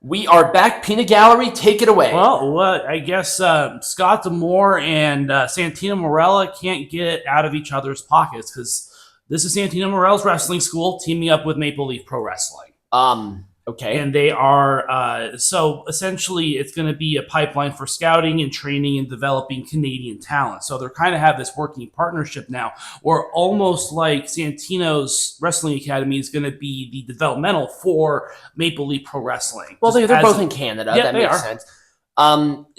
We are back. Peanut Gallery, take it away. Well, I guess Scott D'Amore and Santino Marella can't get out of each other's pockets because this is Santino Marella's wrestling school teaming up with Maple Leaf Pro Wrestling. Okay. And they are, so essentially it's going to be a pipeline for scouting and training and developing Canadian talent. So they're kind of have this working partnership now, or almost like Santino's Wrestling Academy is going to be the developmental for Maple Leaf Pro Wrestling. Well, they're both in Canada. Yeah, that makes sense.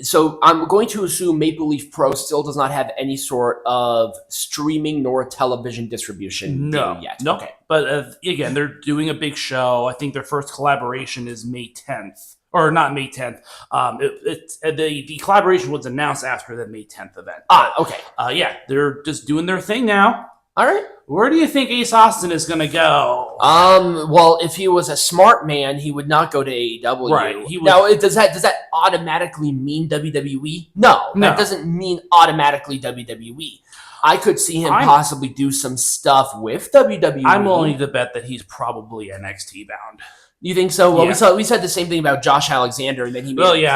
So I'm going to assume Maple Leaf Pro still does not have any sort of streaming nor television distribution yet. No. Okay. But again, they're doing a big show. I think their first collaboration is May 10th. Or not May 10th. The collaboration was announced after the May 10th event. Okay. Yeah, they're just doing their thing now. All right. Where do you think Ace Austin is going to go? Well, if he was a smart man, he would not go to AEW. Right. Now, does that automatically mean WWE? No, that doesn't mean automatically WWE. I could see him possibly do some stuff with WWE. I'm willing to bet that he's probably NXT bound. You think so? Well, yeah. we said the same thing about Josh Alexander, and then he. I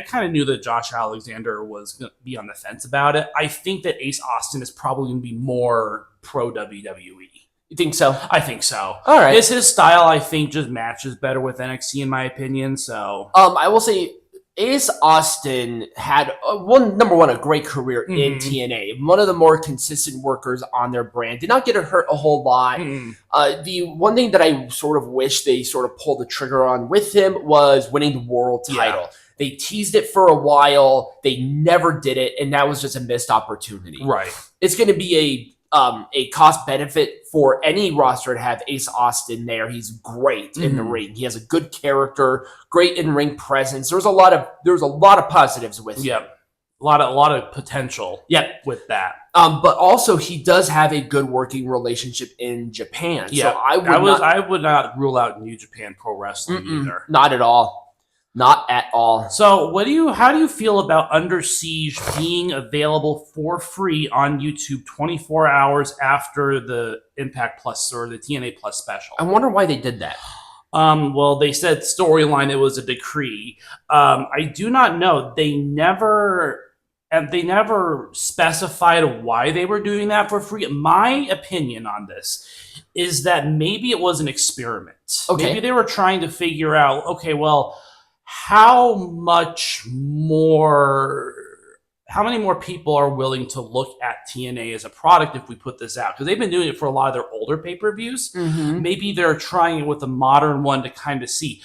kind of knew that Josh Alexander was going to be on the fence about it. I think that Ace Austin is probably going to be more pro WWE. You think so? I think so. All right. It's his style. I think just matches better with NXT, in my opinion. So, I will say. Ace Austin had a great career in TNA. One of the more consistent workers on their brand. Did not get hurt a whole lot. The one thing that I sort of wish they sort of pulled the trigger on with him was winning the world title. Yeah. They teased it for a while. They never did it, and that was just a missed opportunity. Right. It's going to be a cost benefit for any roster to have Ace Austin there. He's great in the ring. He has a good character, great in ring presence. There's a lot of positives with him. Yep. A lot of potential. Yep. With that. But also he does have a good working relationship in Japan. Yeah. So I would not rule out New Japan Pro Wrestling either. Not at all. Not at all. So how do you feel about Under Siege being available for free on YouTube 24 hours after the Impact Plus or the TNA Plus special? I wonder why they did that. Well, they said storyline, it was a decree. I do not know. They never specified why they were doing that for free. My opinion on this is that maybe it was an experiment. Okay. Maybe they were trying to figure out, okay, well, how many more people are willing to look at TNA as a product if we put this out? Because they've been doing it for a lot of their older pay-per-views. Maybe they're trying it with a modern one to kind of see.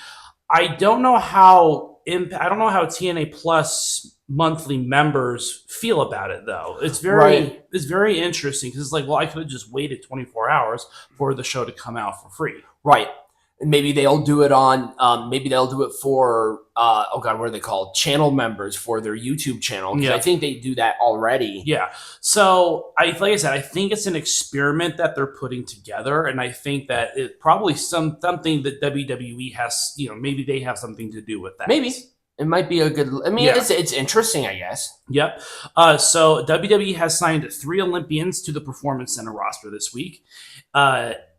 I don't know how TNA Plus monthly members feel about it, though. It's very interesting because it's like, well, I could have just waited 24 hours for the show to come out for free. Right. And maybe they'll do it on. Maybe they'll do it for. What are they called? Channel members for their YouTube channel. Yeah. I think they do that already. Yeah. So like I said, I think it's an experiment that they're putting together, and I think that it probably something that WWE has. Maybe they have something to do with that. Maybe it might be a good. I mean, it's interesting, I guess. Yep. So WWE has signed 3 Olympians to the Performance Center roster this week.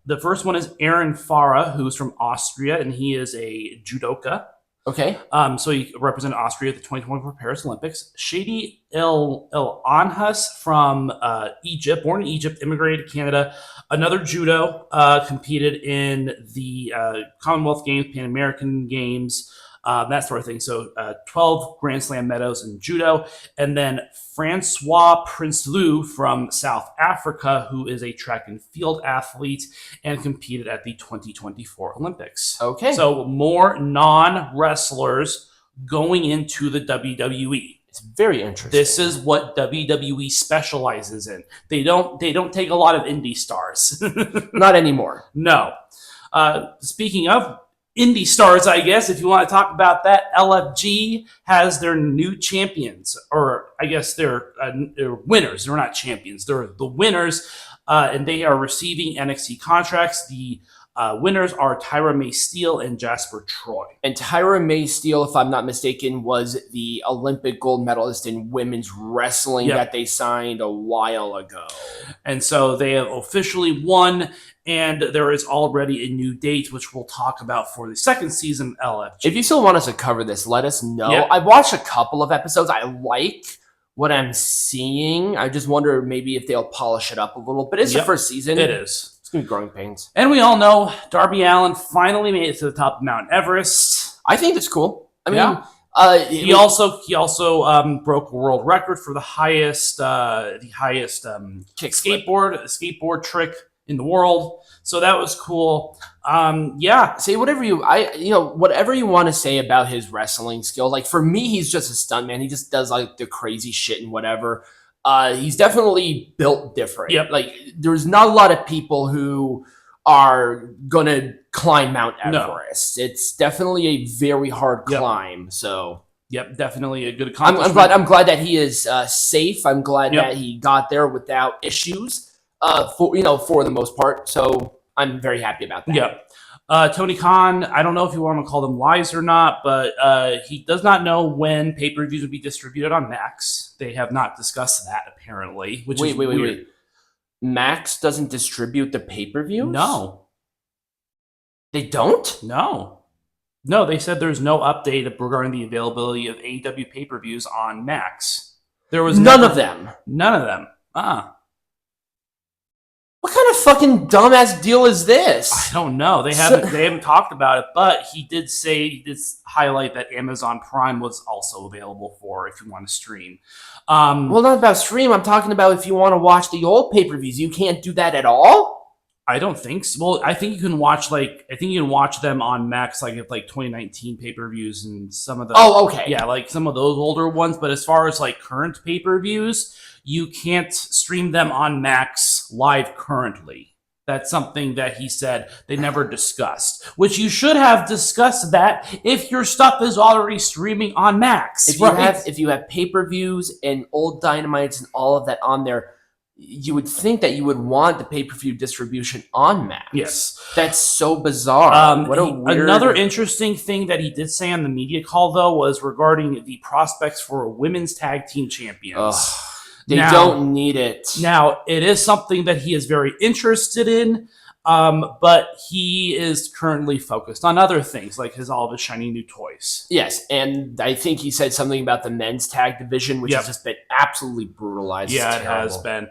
The first one is Aaron Farah, who's from Austria, and he is a judoka. Okay. So he represented Austria at the 2024 Paris Olympics. Shady El Anhas from Egypt, born in Egypt, immigrated to Canada. Another judo, competed in the Commonwealth Games, Pan American Games, that sort of thing. So 12 Grand Slam medals in judo. And then Francois Prinsloo from South Africa, who is a track and field athlete and competed at the 2024 Olympics. Okay. So more non-wrestlers going into the WWE. It's very interesting. This is what WWE specializes in. They don't take a lot of indie stars. Not anymore. No. Speaking of indie stars, I guess, if you want to talk about that, LFG has their new champions, or I guess they're winners. They're not champions. They're the winners, and they are receiving NXT contracts. The Winners are Tyra May Steele and Jasper Troy. And Tyra May Steele, if I'm not mistaken, was the Olympic gold medalist in women's wrestling that they signed a while ago. And so they have officially won, and there is already a new date, which we'll talk about for the second season of LFG. If you still want us to cover this, let us know. Yep. I've watched a couple of episodes. I like what I'm seeing. I just wonder maybe if they'll polish it up a little. But it's the first season. It is. It's going to be growing pains. And we all know Darby Allin finally made it to the top of Mount Everest. I think that's cool. I mean, he also broke a world record for the highest skateboard trick in the world. So that was cool. Say whatever you whatever you want to say about his wrestling skill. Like for me, he's just a stuntman. He just does like the crazy shit and whatever. He's definitely built different. Yep. Like there's not a lot of people who are gonna climb Mount Everest. No. It's definitely a very hard climb. So definitely a good accomplishment. I'm glad that he is safe. I'm glad that he got there without issues. For the most part. So I'm very happy about that. Yeah. Tony Khan, I don't know if you want to call them lies or not, but he does not know when pay-per-views will be distributed on Max. They have not discussed that, apparently, which is weird. Wait. Max doesn't distribute the pay-per-views? No. They don't? No, they said there's no update regarding the availability of AEW pay-per-views on Max. There was None of them. What kind of fucking dumbass deal is this? I don't know. They haven't talked about it, but he did highlight that Amazon Prime was also available for if you want to stream. Well, not about stream. I'm talking about if you want to watch the old pay-per-views. You can't do that at all? I don't think so. Well, I think you can watch them on Max, like 2019 pay-per-views and some of the. Oh, okay. Yeah, like some of those older ones. But as far as like current pay-per-views, you can't stream them on Max live currently. That's something that he said they never discussed, which you should have discussed that if your stuff is already streaming on Max. If you have pay-per-views and old Dynamites and all of that on there, you would think that you would want the pay-per-view distribution on Max. Yes. That's so bizarre. Another interesting thing that he did say on the media call, though, was regarding the prospects for women's tag team champions. They don't need it. Now, it is something that he is very interested in, but he is currently focused on other things, like all of his shiny new toys. Yes, and I think he said something about the men's tag division, which has just been absolutely brutalized. Yeah, it has been.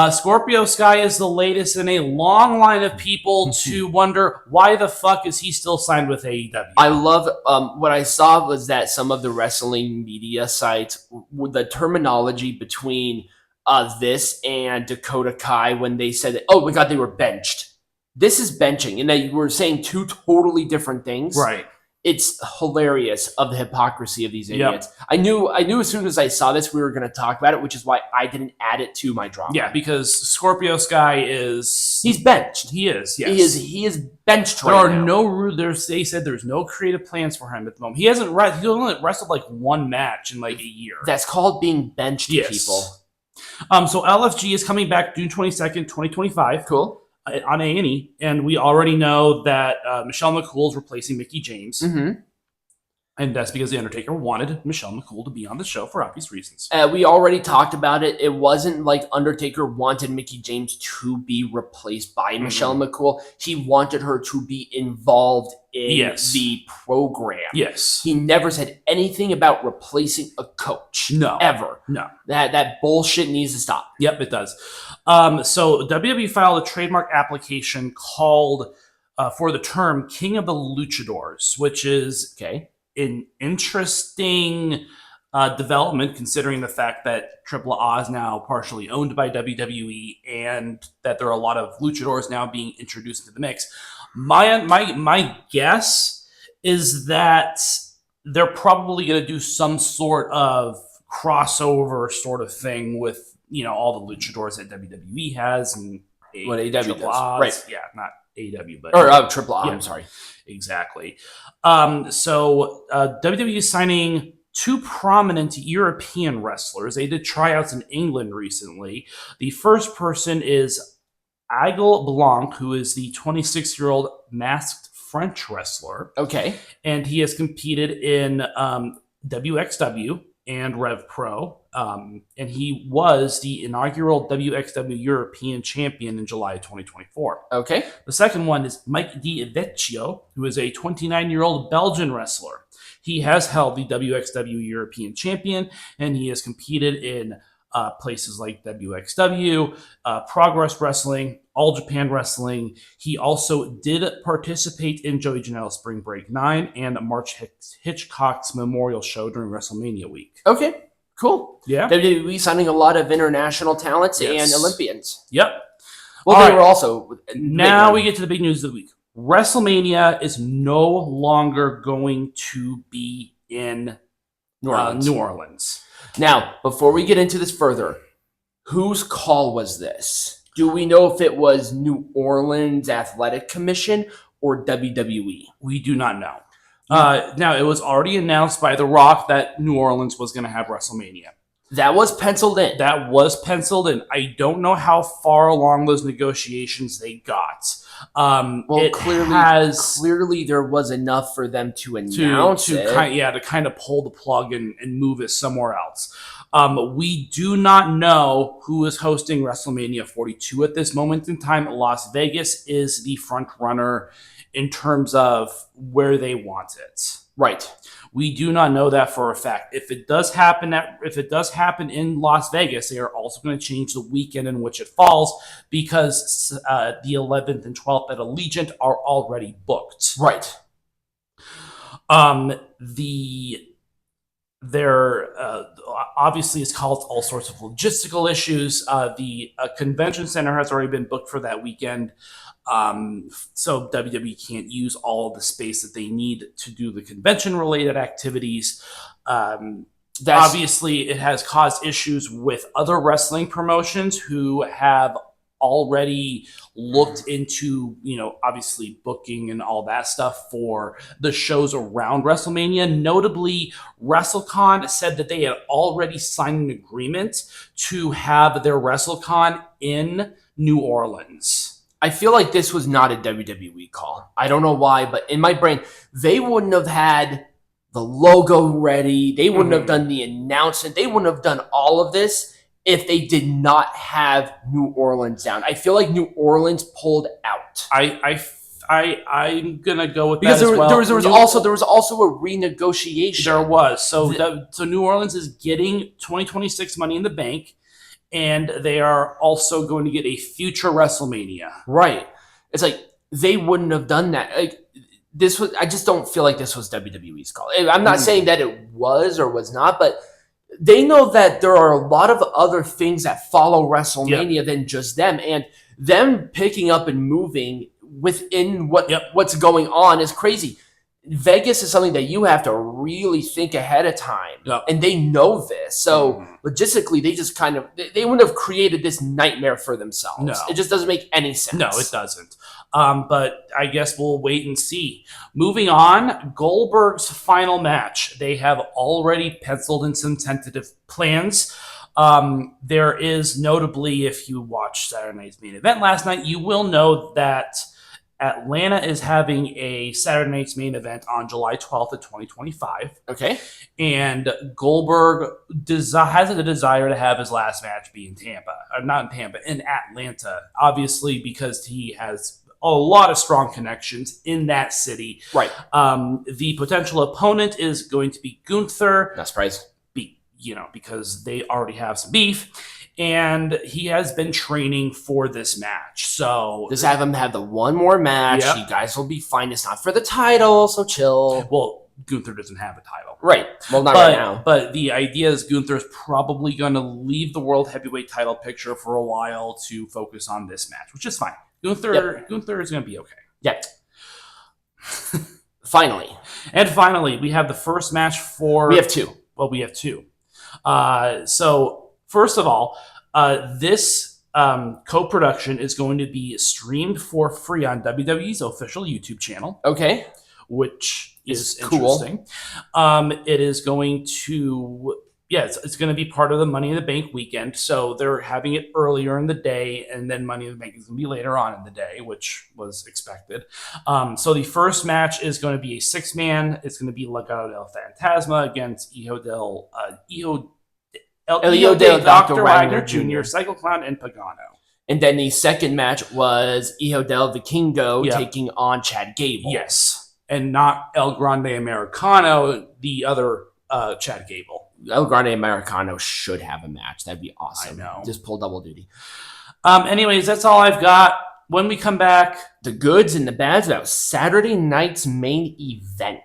Scorpio Sky is the latest in a long line of people to wonder why the fuck is he still signed with AEW. I love what I saw was that some of the wrestling media sites, with the terminology between this and Dakota Kai, when they said that, oh my god, they were benched. This is benching, and that you were saying two totally different things. Right. It's hilarious of the hypocrisy of these idiots. Yep. I knew as soon as I saw this, we were going to talk about it, which is why I didn't add it to my drama. Yeah, because Scorpio Sky he's benched. He is. Yes. He is benched there right are now. They said there's no creative plans for him at the moment. He's only wrestled like one match in like a year. That's called being benched, people. So LFG is coming back June 22nd, 2025. Cool. On A&E, and we already know that Michelle McCool is replacing Mickie James. Mm-hmm. And that's because The Undertaker wanted Michelle McCool to be on the show for obvious reasons. We already talked about it. It wasn't like Undertaker wanted Mickie James to be replaced by Michelle McCool. He wanted her to be involved in the program. Yes. He never said anything about replacing a coach. No. Ever. No. That bullshit needs to stop. Yep, it does. So WWE filed a trademark application called for the term King of the Luchadors, which is an interesting development considering the fact that AAA is now partially owned by WWE and that there are a lot of luchadors now being introduced into the mix. My guess is that they're probably going to do some sort of crossover sort of thing with all the luchadors that WWE has and what AEW does. Right. Yeah, not AEW, but AAA. Yeah, I'm sorry. Exactly. So WWE is signing two prominent European wrestlers. They did tryouts in England recently. The first person is Aigle Blanc, who is the 26-year-old masked French wrestler. Okay. And he has competed in WXW and Rev Pro. And he was the inaugural WXW European champion in July 2024. Okay. The second one is Mike Di Vecchio, who is a 29-year-old Belgian wrestler. He has held the WXW European champion, and he has competed in places like WXW, Progress Wrestling, All Japan Wrestling. He also did participate in Joey Janela's Spring Break 9 and March Hitchcock's Memorial Show during WrestleMania week. Okay, cool. Yeah. WWE signing a lot of international talents Yes. and Olympians. Yep. Well, All they right. were also... Now we get to the big news of the week. WrestleMania is no longer going to be in New Orleans. New Orleans. Now, before we get into this further, whose call was this? Do we know if it was New Orleans Athletic Commission or WWE? We do not know. Now, it was already announced by The Rock that New Orleans was going to have WrestleMania. That was penciled in. That was penciled in. I don't know how far along those negotiations they got. Well, clearly there was enough for them to announce it. To kind of pull the plug and move it somewhere else. We do not know who is hosting WrestleMania 42 at this moment in time. Las Vegas is the front runner in terms of where they want it. Right. We do not know that for a fact. If it does happen in Las Vegas, they are also going to change the weekend in which it falls because the 11th and 12th at Allegiant are already booked. Right. Obviously it's caused all sorts of logistical issues. The convention center has already been booked for that weekend. So WWE can't use all of the space that they need to do the convention-related activities. Obviously, it has caused issues with other wrestling promotions who have already looked into, obviously booking and all that stuff for the shows around WrestleMania. Notably, WrestleCon said that they had already signed an agreement to have their WrestleCon in New Orleans. I feel like this was not a WWE call. I don't know why, but in my brain, they wouldn't have had the logo ready. They wouldn't have done the announcement. They wouldn't have done all of this if they did not have New Orleans down. I feel like New Orleans pulled out. I'm gonna go with because that as well. There was also a renegotiation. There was. So New Orleans is getting 2026 Money in the Bank. And they are also going to get a future WrestleMania. Right. It's like they wouldn't have done that. Like this was. I just don't feel like this was WWE's call. I'm not saying that it was or was not, but they know that there are a lot of other things that follow WrestleMania than just them, and them picking up and moving within what's going on is crazy. Vegas is something that you have to really think ahead of time, and they know this. So logistically, they just they wouldn't have created this nightmare for themselves. No. It just doesn't make any sense. No, it doesn't. But I guess we'll wait and see. Moving on, Goldberg's final match. They have already penciled in some tentative plans. There is notably, if you watched Saturday Night's Main Event last night, you will know that Atlanta is having a Saturday Night's Main Event on July 12th of 2025. Okay. And Goldberg has the desire to have his last match be in in Atlanta, obviously because he has a lot of strong connections in that city. Right. The potential opponent is going to be Gunther. Not surprised. Because they already have some beef. And he has been training for this match. So just have him have the one more match. You guys will be fine. It's not for the title, so chill. Well, Gunther doesn't have a title. Right. Well, not right now. But the idea is Gunther's probably going to leave the World Heavyweight title picture for a while to focus on this match, which is fine. Gunther is going to be okay. Yep. Finally. And finally, we have the first match for... We have two. Well, we have two. So, first of all, this co-production is going to be streamed for free on WWE's official YouTube channel. Okay. Which is cool. interesting. It is going to Yeah, it's going to be part of the Money in the Bank weekend. So they're having it earlier in the day, and then Money in the Bank is going to be later on in the day, which was expected. So the first match is going to be a 6-man. It's going to be Legado del Fantasma against Elio del Dr. Wagner Jr., Psycho Clown, and Pagano. And then the second match was Hijo del Vikingo Yep. taking on Chad Gable. Yes, and not El Grande Americano, the other Chad Gable. El Grande Americano should have a match. That'd be awesome. I know. Just pull double duty. Anyways, that's all I've got. When we come back, the goods and the bads about Saturday night's main event.